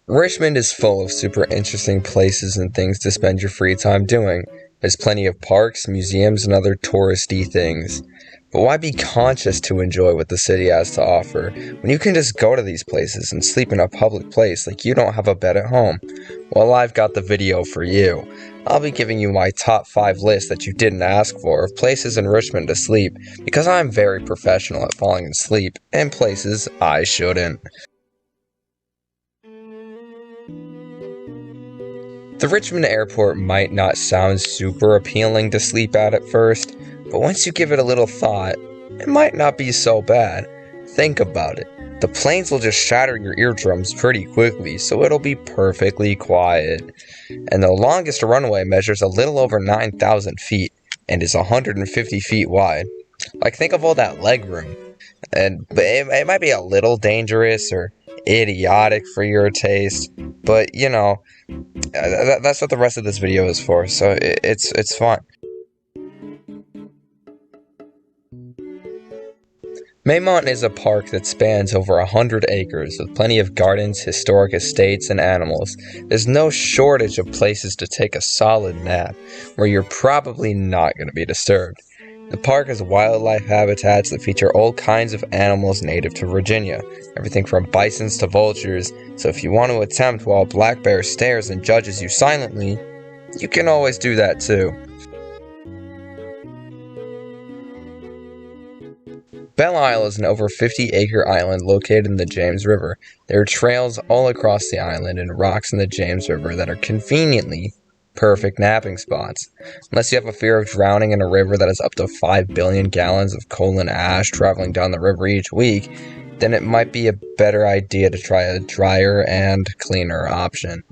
Richmond is full of super interesting places and things to spend your free time doing. There's plenty of parks, museums, and other touristy things. But why be conscious to enjoy what the city has to offer when you can just go to these places and sleep in a public place like you don't have a bed at home? Well, I've got the video for you. I'll be giving you my top 5 list that you didn't ask for of places in Richmond to sleep because I'm very professional at falling asleep in places I shouldn't. The Richmond airport might not sound super appealing to sleep at first, but once you give it a little thought, it might not be so bad. Think about it. The planes will just shatter your eardrums pretty quickly, so it'll be perfectly quiet. And the longest runway measures a little over 9,000 feet and is 150 feet wide. Like, think of all that leg room. And it might be a little dangerous or idiotic for your taste, but you know, that's what the rest of this video is for, so it's fun. Maymont is a park that spans over 100 acres with plenty of gardens, historic estates, and animals. There's no shortage of places to take a solid nap where you're probably not going to be disturbed. The park has wildlife habitats that feature all kinds of animals native to Virginia, everything from bisons to vultures, so if you want to attempt while a black bear stares and judges you silently, you can always do that too. Belle Isle is an over 50-acre island located in the James River. There are trails all across the island and rocks in the James River that are conveniently perfect napping spots. Unless you have a fear of drowning in a river that has up to 5 billion gallons of coal and ash traveling down the river each week, then it might be a better idea to try a drier and cleaner option.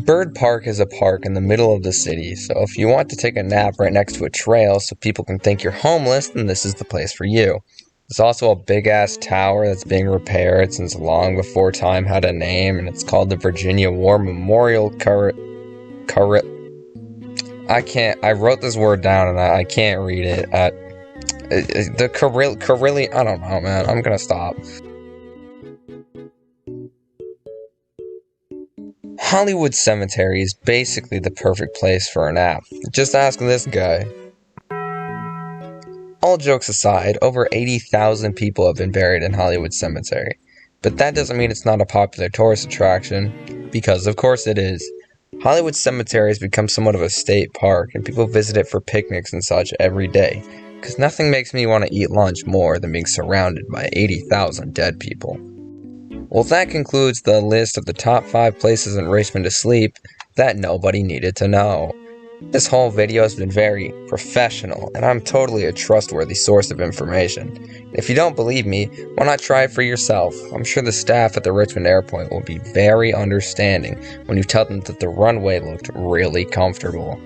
Bird Park is a park in the middle of the city, so if you want to take a nap right next to a trail so people can think you're homeless, then this is the place for you. There's also a big-ass tower that's being repaired since long before time had a name, and it's called the Virginia War Memorial I wrote this word down and I can't read it. I don't know, man. I'm gonna stop. Hollywood Cemetery is basically the perfect place for a nap. Just ask this guy. All jokes aside, over 80,000 people have been buried in Hollywood Cemetery. But that doesn't mean it's not a popular tourist attraction, because of course it is. Hollywood Cemetery has become somewhat of a state park, and people visit it for picnics and such every day, because nothing makes me want to eat lunch more than being surrounded by 80,000 dead people. Well, that concludes the list of the top 5 places in Richmond to sleep that nobody needed to know. This whole video has been very professional, and I'm totally a trustworthy source of information. If you don't believe me, why not try it for yourself? I'm sure the staff at the Richmond airport will be very understanding when you tell them that the runway looked really comfortable.